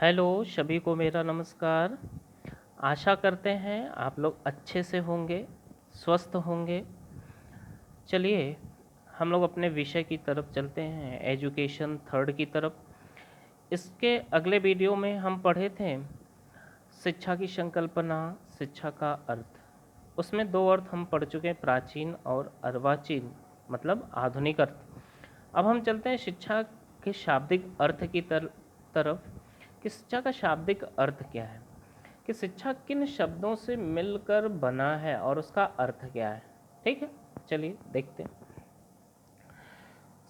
Hello सभी को मेरा नमस्कार। आशा करते हैं आप लोग अच्छे से होंगे, स्वस्थ होंगे। चलिए हम लोग अपने विषय की तरफ चलते हैं, एजुकेशन थर्ड की तरफ। इसके अगले वीडियो में हम पढ़े थे शिक्षा की संकल्पना, शिक्षा का अर्थ। उसमें दो अर्थ हम पढ़ चुके हैं, प्राचीन और अर्वाचीन, मतलब आधुनिक अर्थ। अब हम चलते हैं शिक्षा के शाब्दिक अर्थ की तरफ कि शिक्षा का शाब्दिक अर्थ क्या है, कि शिक्षा किन शब्दों से मिलकर बना है और उसका अर्थ क्या है। ठीक है, चलिए देखते हैं।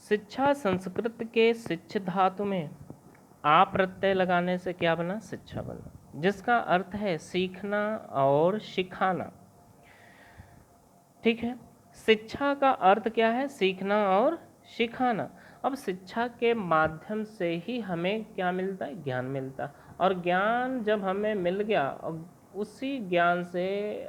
शिक्षा संस्कृत के शिक्ष धातु में आ प्रत्यय लगाने से क्या बना, शिक्षा बना, जिसका अर्थ है सीखना और सिखाना। ठीक है, शिक्षा का अर्थ क्या है, सीखना और सिखाना। अब शिक्षा के माध्यम से ही हमें क्या मिलता है, ज्ञान मिलता है। और ज्ञान जब हमें मिल गया, और उसी ज्ञान से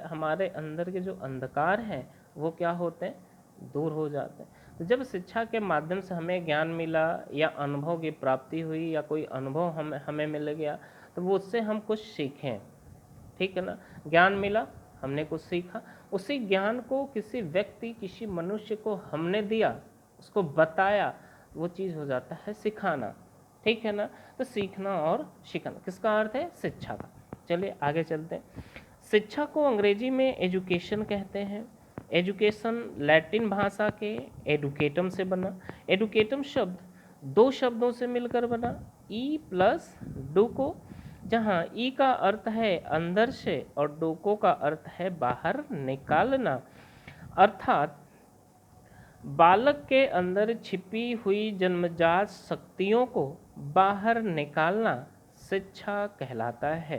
हमारे अंदर के जो अंधकार हैं वो क्या होते हैं, दूर हो जाते हैं। तो जब शिक्षा के माध्यम से हमें ज्ञान मिला या अनुभव की प्राप्ति हुई या कोई अनुभव हमें मिल गया, तो वो उससे हम कुछ सीखें। ठीक है ना, ज्ञान मिला, हमने कुछ सीखा, उसी ज्ञान को किसी व्यक्ति, किसी मनुष्य को हमने दिया, उसको बताया, वो चीज़ हो जाता है सिखाना। ठीक है ना, तो सीखना और सिखाना किसका अर्थ है, शिक्षा का। चलिए आगे चलते हैं। शिक्षा को अंग्रेजी में एजुकेशन कहते हैं। एजुकेशन लैटिन भाषा के एडुकेटम से बना। एडुकेटम शब्द दो शब्दों से मिलकर बना, ई प्लस डुको, जहाँ ई का अर्थ है अंदर से और डोको का अर्थ है बाहर निकालना। अर्थात बालक के अंदर छिपी हुई जन्मजात शक्तियों को बाहर निकालना शिक्षा कहलाता है।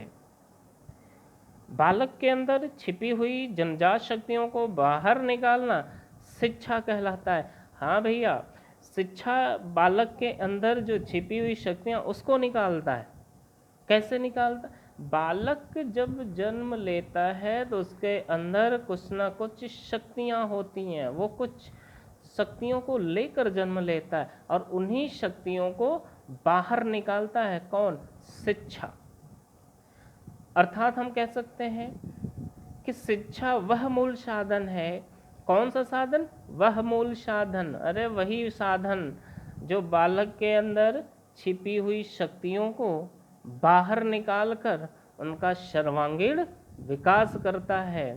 बालक के अंदर छिपी हुई जन्मजात शक्तियों को बाहर निकालना शिक्षा कहलाता है। हाँ भैया, शिक्षा बालक के अंदर जो छिपी हुई शक्तियाँ उसको निकालता है। कैसे निकालता, बालक जब जन्म लेता है तो उसके अंदर कुछ ना कुछ शक्तियाँ होती हैं, वो कुछ शक्तियों को लेकर जन्म लेता है और उन्हीं शक्तियों को बाहर निकालता है कौन, शिक्षा। अर्थात हम कह सकते हैं कि शिक्षा वह मूल साधन है। कौन सा साधन, वह मूल साधन, अरे वही साधन जो बालक के अंदर छिपी हुई शक्तियों को बाहर निकालकर उनका सर्वांगीण विकास करता है,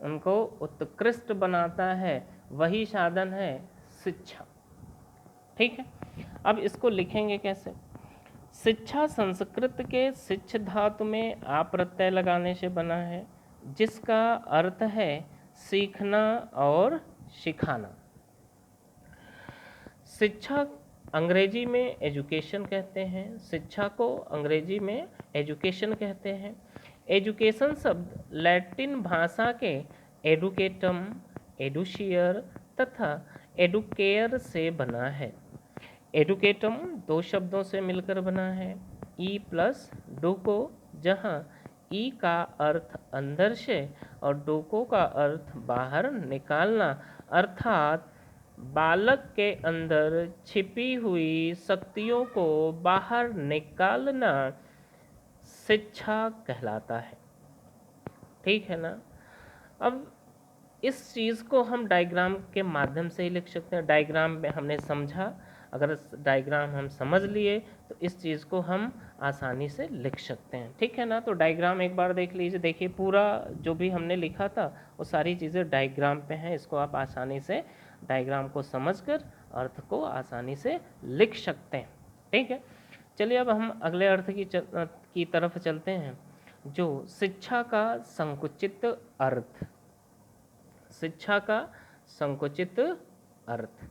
उनको उत्कृष्ट बनाता है, वही साधन है शिक्षा। ठीक है, अब इसको लिखेंगे कैसे। शिक्षा संस्कृत के शिक्ष धातु में आ प्रत्यय लगाने से बना है, जिसका अर्थ है सीखना और सिखाना। शिक्षा अंग्रेजी में एजुकेशन कहते हैं, शिक्षा को अंग्रेजी में एजुकेशन कहते हैं। एजुकेशन शब्द लैटिन भाषा के एडुकेटम, एडुशियर तथा एडुकेयर से बना है। एडुकेटम दो शब्दों से मिलकर बना है, ई प्लस डोको, जहाँ ई का अर्थ अंदर से और डोको का अर्थ बाहर निकालना। अर्थात बालक के अंदर छिपी हुई शक्तियों को बाहर निकालना शिक्षा कहलाता है। ठीक है ना। अब इस चीज़ को हम डायग्राम के माध्यम से ही लिख सकते हैं। डायग्राम में हमने समझा, अगर डायग्राम हम समझ लिए तो इस चीज़ को हम आसानी से लिख सकते हैं। ठीक है ना, तो डायग्राम एक बार देख लीजिए। देखिए पूरा जो भी हमने लिखा था वो सारी चीज़ें डायग्राम पे हैं। इसको आप आसानी से डायग्राम को समझकर अर्थ को आसानी से लिख सकते हैं। ठीक है, चलिए अब हम अगले अर्थ की तरफ चलते हैं, जो शिक्षा का संकुचित अर्थ। शिक्षा का संकुचित अर्थ।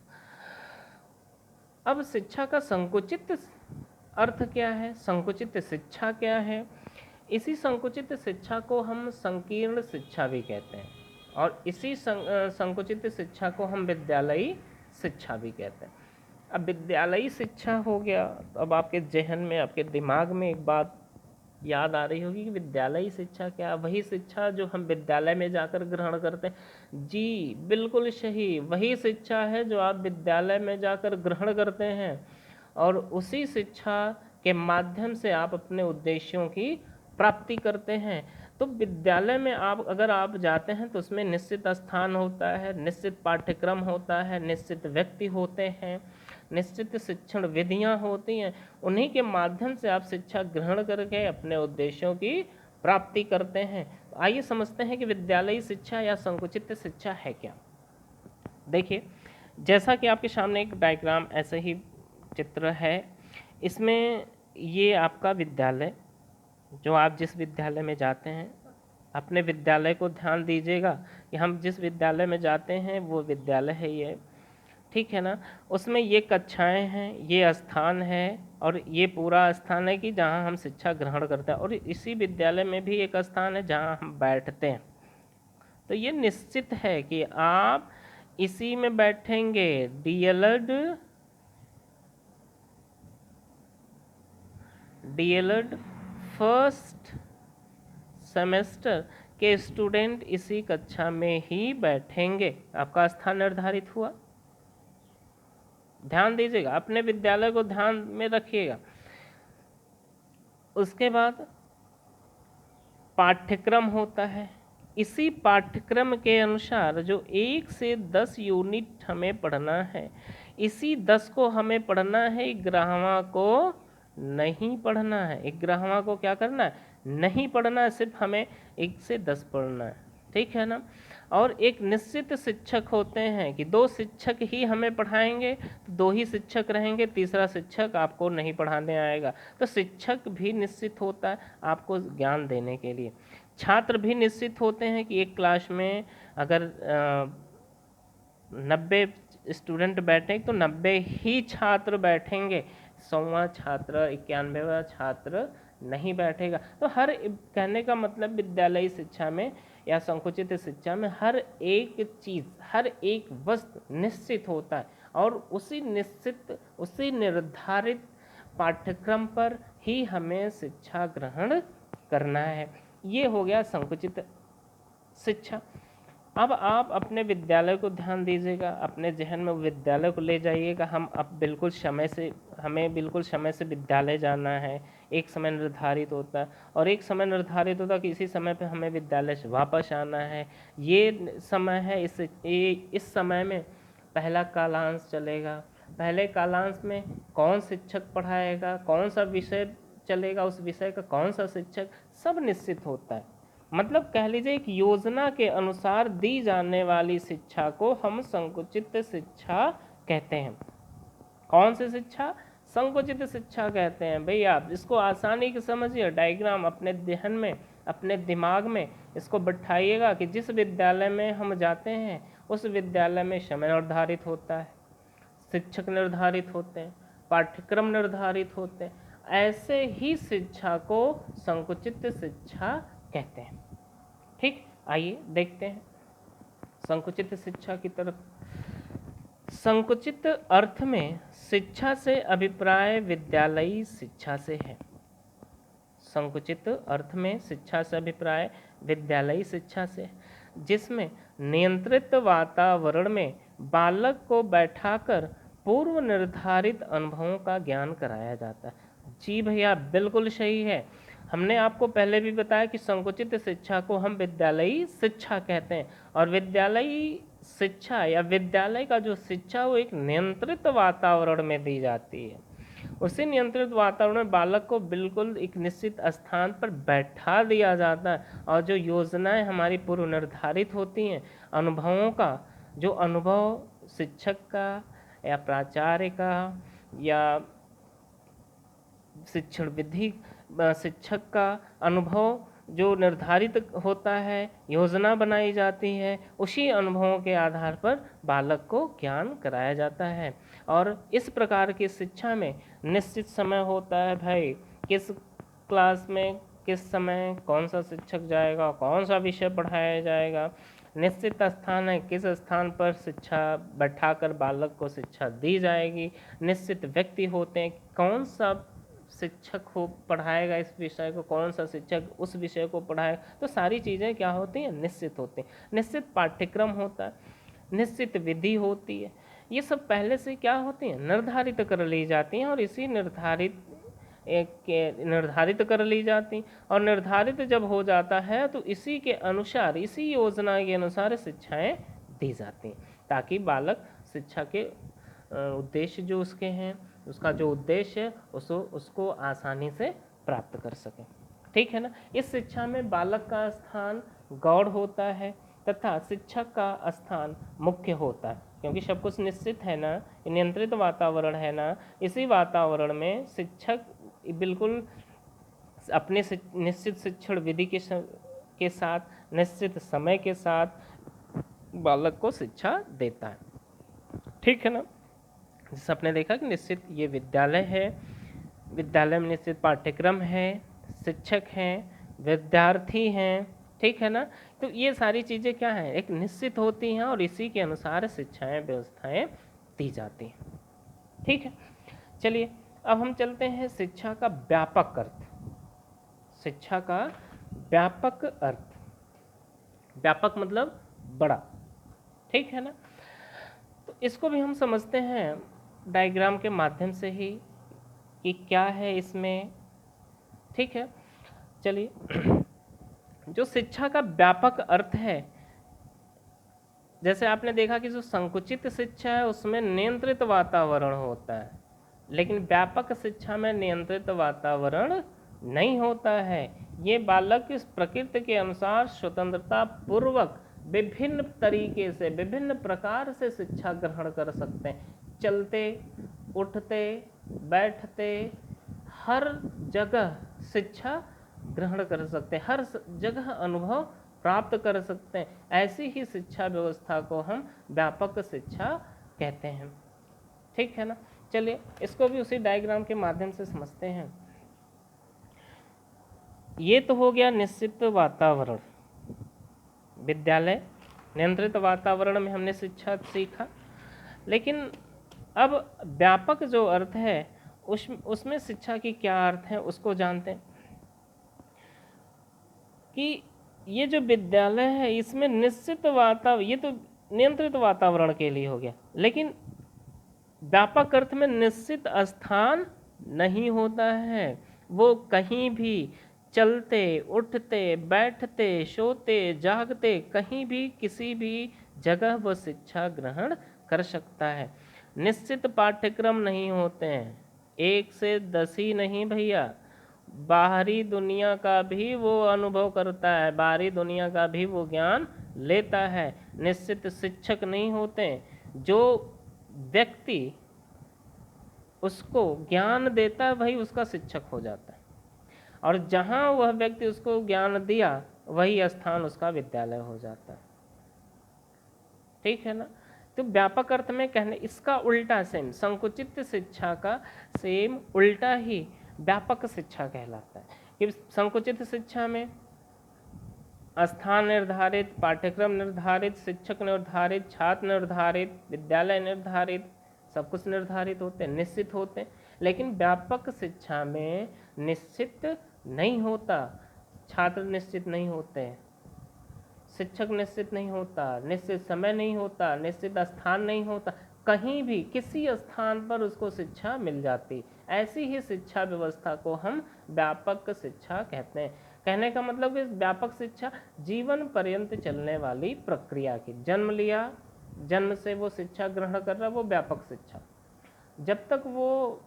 अब शिक्षा का संकुचित अर्थ क्या है, संकुचित शिक्षा क्या है। इसी संकुचित शिक्षा को हम संकीर्ण शिक्षा भी कहते हैं और इसी संकुचित शिक्षा को हम विद्यालयी शिक्षा भी कहते हैं। अब विद्यालयी शिक्षा हो गया, तो अब आपके जहन में, आपके दिमाग में एक बात याद आ रही होगी कि विद्यालयी शिक्षा क्या, वही शिक्षा जो हम विद्यालय में जाकर ग्रहण करते हैं। जी बिल्कुल सही, वही शिक्षा है जो आप विद्यालय में जाकर ग्रहण करते हैं और उसी शिक्षा के माध्यम से आप अपने उद्देश्यों की प्राप्ति करते हैं। तो विद्यालय में अगर आप जाते हैं तो उसमें निश्चित स्थान होता है, निश्चित पाठ्यक्रम होता है, निश्चित व्यक्ति होते हैं, निश्चित शिक्षण विधियां होती हैं। उन्हीं के माध्यम से आप शिक्षा ग्रहण करके अपने उद्देश्यों की प्राप्ति करते हैं। तो आइए समझते हैं कि विद्यालयी शिक्षा या संकुचित शिक्षा है क्या। देखिए, जैसा कि आपके सामने एक डायग्राम ऐसे ही चित्र है, इसमें ये आपका विद्यालय, जो आप जिस विद्यालय में जाते हैं, अपने विद्यालय को ध्यान दीजिएगा कि हम जिस विद्यालय में जाते हैं वो विद्यालय है ये, ठीक है ना। उसमें ये कक्षाएं हैं, ये स्थान है और ये पूरा स्थान है कि जहाँ हम शिक्षा ग्रहण करते हैं, और इसी विद्यालय में भी एक स्थान है जहाँ हम बैठते हैं। तो ये निश्चित है कि आप इसी में बैठेंगे। डीएलएड फर्स्ट सेमेस्टर के स्टूडेंट इसी कक्षा में ही बैठेंगे। आपका स्थान निर्धारित हुआ। ध्यान दीजिएगा, अपने विद्यालय को ध्यान में रखिएगा। उसके बाद पाठ्यक्रम होता है। इसी पाठ्यक्रम के अनुसार जो 1 से 10 यूनिट हमें पढ़ना है, इसी 10 को हमें पढ़ना है, 11वां को नहीं पढ़ना है। 11वां को क्या करना है? नहीं पढ़ना है, सिर्फ हमें 1 से 10 पढ़ना है, ठीक है ना। और एक निश्चित शिक्षक होते हैं कि 2 शिक्षक ही हमें पढ़ाएंगे, तो 2 ही शिक्षक रहेंगे, तीसरा शिक्षक आपको नहीं पढ़ाने आएगा। तो शिक्षक भी निश्चित होता है आपको ज्ञान देने के लिए। छात्र भी निश्चित होते हैं कि एक क्लास में अगर 90 स्टूडेंट बैठे तो 90 ही छात्र बैठेंगे, 100वां छात्र 91वां छात्र नहीं बैठेगा। तो हर कहने का मतलब विद्यालयी शिक्षा में या संकुचित शिक्षा में हर एक चीज़, हर एक वस्तु निश्चित होता है और उसी निर्धारित पाठ्यक्रम पर ही हमें शिक्षा ग्रहण करना है। ये हो गया संकुचित शिक्षा। अब आप अपने विद्यालय को ध्यान दीजिएगा, अपने जहन में विद्यालय को ले जाइएगा। हमें बिल्कुल समय से विद्यालय जाना है। एक समय निर्धारित होता है और एक समय निर्धारित होता है कि इसी समय पे हमें विद्यालय से वापस आना है। ये समय है, इस समय में पहला कालांश चलेगा। पहले कालांश में कौन शिक्षक पढ़ाएगा, कौन सा विषय चलेगा, उस विषय का कौन सा शिक्षक, सब निश्चित होता है। मतलब कह लीजिए एक योजना के अनुसार दी जाने वाली शिक्षा को हम संकुचित शिक्षा कहते हैं। कौन सी शिक्षा? संकुचित शिक्षा कहते हैं। भैया आप इसको आसानी से समझिए, डायग्राम अपने ध्यान में, अपने दिमाग में इसको बैठाइएगा कि जिस विद्यालय में हम जाते हैं उस विद्यालय में समय निर्धारित होता है, शिक्षक निर्धारित होते हैं, पाठ्यक्रम निर्धारित होते हैं। ऐसे ही शिक्षा को संकुचित शिक्षा कहते हैं। ठीक, आइए देखते हैं संकुचित शिक्षा की तरफ। संकुचित अर्थ में शिक्षा से अभिप्राय विद्यालयी शिक्षा से है। संकुचित अर्थ में शिक्षा से अभिप्राय विद्यालयी शिक्षा से है, जिसमें नियंत्रित वातावरण में बालक को बैठाकर पूर्व निर्धारित अनुभवों का ज्ञान कराया जाता है। जी भैया, बिल्कुल सही है। हमने आपको पहले भी बताया कि संकुचित शिक्षा को हम विद्यालयी शिक्षा कहते हैं और विद्यालयी शिक्षा या विद्यालय का जो शिक्षा वो एक नियंत्रित वातावरण में दी जाती है। उसी नियंत्रित वातावरण में बालक को बिल्कुल एक निश्चित स्थान पर बैठा दिया जाता है और जो योजनाएं हमारी पूर्व निर्धारित होती हैं, अनुभवों का जो अनुभव शिक्षक का या प्राचार्य का या शिक्षण विधि शिक्षक का अनुभव जो निर्धारित होता है, योजना बनाई जाती है, उसी अनुभवों के आधार पर बालक को ज्ञान कराया जाता है। और इस प्रकार की शिक्षा में निश्चित समय होता है भाई, किस क्लास में किस समय कौन सा शिक्षक जाएगा, कौन सा विषय पढ़ाया जाएगा, निश्चित स्थान है, किस स्थान पर शिक्षा बैठाकर बालक को शिक्षा दी जाएगी, निश्चित व्यक्ति होते हैं, कौन सा शिक्षक हो पढ़ाएगा इस विषय को, कौन सा शिक्षक उस विषय को पढ़ाएगा। तो सारी चीज़ें क्या होती हैं? निश्चित होती हैं। निश्चित पाठ्यक्रम होता है, निश्चित विधि होती है, ये सब पहले से क्या होती हैं? निर्धारित कर ली जाती हैं और इसी निर्धारित एक निर्धारित कर ली जाती, और निर्धारित जब हो जाता है तो इसी के अनुसार, इसी योजना के अनुसार शिक्षाएं दी जाती, ताकि बालक शिक्षा के उद्देश्य जो उसके हैं, उसका जो उद्देश्य है उसको आसानी से प्राप्त कर सके। ठीक है ना। इस शिक्षा में बालक का स्थान गौड़ होता है तथा शिक्षक का स्थान मुख्य होता है, क्योंकि सब कुछ निश्चित है ना, नियंत्रित वातावरण है ना। इसी वातावरण में शिक्षक बिल्कुल अपने निश्चित शिक्षण विधि के साथ, निश्चित समय के साथ बालक को शिक्षा देता है। ठीक है ना। जैसे आपने देखा कि निश्चित ये विद्यालय है, विद्यालय में निश्चित पाठ्यक्रम है, शिक्षक हैं, विद्यार्थी हैं। ठीक है ना। तो ये सारी चीज़ें क्या हैं, एक निश्चित होती हैं और इसी के अनुसार शिक्षाएं व्यवस्थाएं दी जाती हैं। ठीक है। चलिए अब हम चलते हैं शिक्षा का व्यापक अर्थ। शिक्षा का व्यापक अर्थ, व्यापक मतलब बड़ा। ठीक है ना। तो इसको भी हम समझते हैं डायग्राम के माध्यम से ही कि क्या है इसमें। ठीक है। चलिए, जो शिक्षा का व्यापक अर्थ है, जैसे आपने देखा कि जो संकुचित शिक्षा है उसमें नियंत्रित वातावरण होता है, लेकिन व्यापक शिक्षा में नियंत्रित वातावरण नहीं होता है। ये बालक इस प्रकृति के अनुसार स्वतंत्रता पूर्वक विभिन्न तरीके से, विभिन्न प्रकार से शिक्षा ग्रहण कर सकते हैं। चलते, उठते, बैठते, हर जगह शिक्षा ग्रहण कर सकते हैं, हर जगह अनुभव प्राप्त कर सकते हैं। ऐसी ही शिक्षा व्यवस्था को हम व्यापक शिक्षा कहते हैं। ठीक है ना। चलिए इसको भी उसी डायग्राम के माध्यम से समझते हैं। ये तो हो गया निश्चित वातावरण, विद्यालय नियंत्रित वातावरण में हमने शिक्षा सीखा। लेकिन अब व्यापक जो अर्थ है उसमें शिक्षा की क्या अर्थ है उसको जानते हैं कि ये जो विद्यालय है इसमें निश्चित वातावरण, ये तो नियंत्रित वातावरण के लिए हो गया, लेकिन व्यापक अर्थ में निश्चित स्थान नहीं होता है। वो कहीं भी चलते, उठते, बैठते, सोते, जागते, कहीं भी किसी भी जगह वो शिक्षा ग्रहण कर सकता है। निश्चित पाठ्यक्रम नहीं होते हैं, 1 से 10 ही नहीं भैया, बाहरी दुनिया का भी वो अनुभव करता है, बाहरी दुनिया का भी वो ज्ञान लेता है। निश्चित शिक्षक नहीं होते, जो व्यक्ति उसको ज्ञान देता है वही उसका शिक्षक हो जाता है, और जहाँ वह व्यक्ति उसको ज्ञान दिया वही स्थान उसका विद्यालय हो जाता है। ठीक है ना। तो व्यापक अर्थ में कहने, इसका उल्टा सेम, संकुचित शिक्षा का सेम उल्टा ही व्यापक शिक्षा कहलाता है। कि संकुचित शिक्षा में स्थान निर्धारित, पाठ्यक्रम निर्धारित, शिक्षक निर्धारित, छात्र निर्धारित, विद्यालय निर्धारित, सब कुछ निर्धारित होते हैं, निश्चित होते हैं। लेकिन व्यापक शिक्षा में निश्चित नहीं होता, छात्र निश्चित नहीं होते, शिक्षक निश्चित नहीं होता, निश्चित समय नहीं होता, निश्चित स्थान नहीं होता, कहीं भी किसी स्थान पर उसको शिक्षा मिल जाती। ऐसी ही शिक्षा व्यवस्था को हम व्यापक शिक्षा कहते हैं। कहने का मतलब कि व्यापक शिक्षा जीवन पर्यंत चलने वाली प्रक्रिया की, जन्म लिया, जन्म से वो शिक्षा ग्रहण कर रहा, वो व्यापक शिक्षा। जब तक वो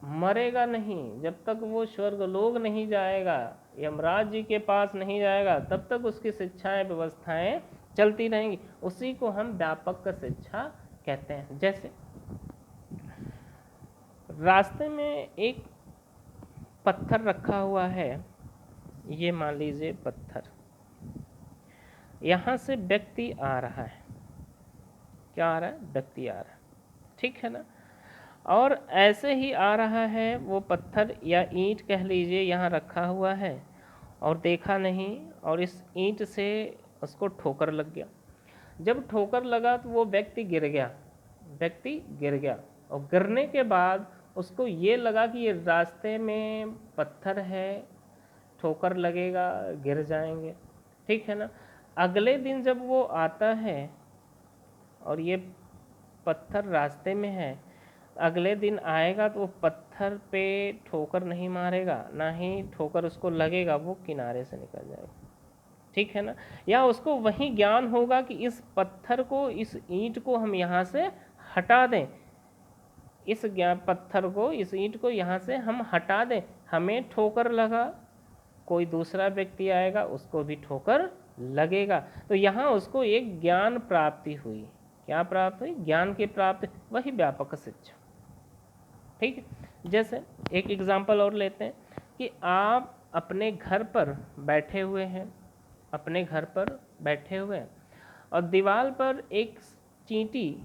मरेगा नहीं, जब तक वो स्वर्गलोक नहीं जाएगा, यमराज जी के पास नहीं जाएगा, तब तक उसकी शिक्षाएं व्यवस्थाएं चलती रहेंगी। उसी को हम व्यापक शिक्षा कहते हैं। जैसे रास्ते में एक पत्थर रखा हुआ है, ये मान लीजिए पत्थर, यहाँ से व्यक्ति आ रहा है, क्या आ रहा है, व्यक्ति आ रहा है। ठीक है ना। और ऐसे ही आ रहा है, वो पत्थर या ईंट कह लीजिए यहाँ रखा हुआ है और देखा नहीं, और इस ईंट से उसको ठोकर लग गया। जब ठोकर लगा तो वो व्यक्ति गिर गया, व्यक्ति गिर गया, और गिरने के बाद उसको ये लगा कि ये रास्ते में पत्थर है, ठोकर लगेगा, गिर जाएंगे। ठीक है ना। अगले दिन जब वो आता है और ये पत्थर रास्ते में है, अगले दिन आएगा तो वो पत्थर पे ठोकर नहीं मारेगा, ना ही ठोकर उसको लगेगा, वो किनारे से निकल जाएगा। ठीक है ना। या उसको वही ज्ञान होगा कि इस पत्थर को, इस ईंट को हम यहाँ से हटा दें, इस ज्ञान पत्थर को, इस ईंट को यहाँ से हम हटा दें, हमें ठोकर लगा, कोई दूसरा व्यक्ति आएगा उसको भी ठोकर लगेगा। तो यहाँ उसको एक ज्ञान प्राप्ति हुई। क्या प्राप्त हुई? ज्ञान की प्राप्ति, वही व्यापक शिक्षा। ठीक है। जैसे एक एग्जाम्पल और लेते हैं कि आप अपने घर पर बैठे हुए हैं, अपने घर पर बैठे हुए हैं और दीवार पर एक चींटी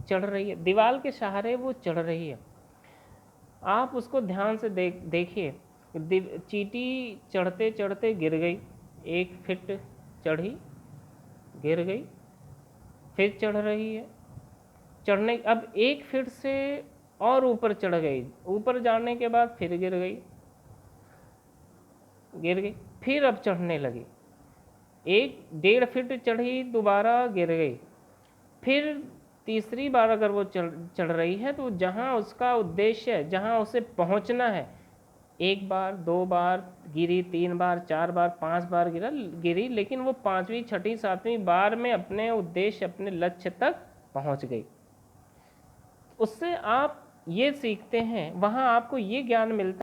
चढ़ रही है, दीवार के सहारे वो चढ़ रही है। आप उसको ध्यान से देखिए, चींटी चढ़ते चढ़ते गिर गई, 1 फीट चढ़ी, गिर गई, फिर चढ़ रही है, चढ़ने अब 1 फीट से और ऊपर चढ़ गई, ऊपर जाने के बाद फिर गिर गई, फिर अब चढ़ने लगी, 1-1.5 फीट चढ़ी, दोबारा गिर गई, फिर तीसरी बार अगर वो चढ़ रही है तो जहाँ उसका उद्देश्य है, जहाँ उसे पहुँचना है, 1 बार 2 बार गिरी, 3 बार 4 बार 5 बार गिरी, लेकिन वो 5वीं 6ठी 7वीं बार में अपने उद्देश्य, अपने लक्ष्य तक पहुँच गई। उससे आप ये सीखते हैं, वहाँ आपको ये ज्ञान मिलता है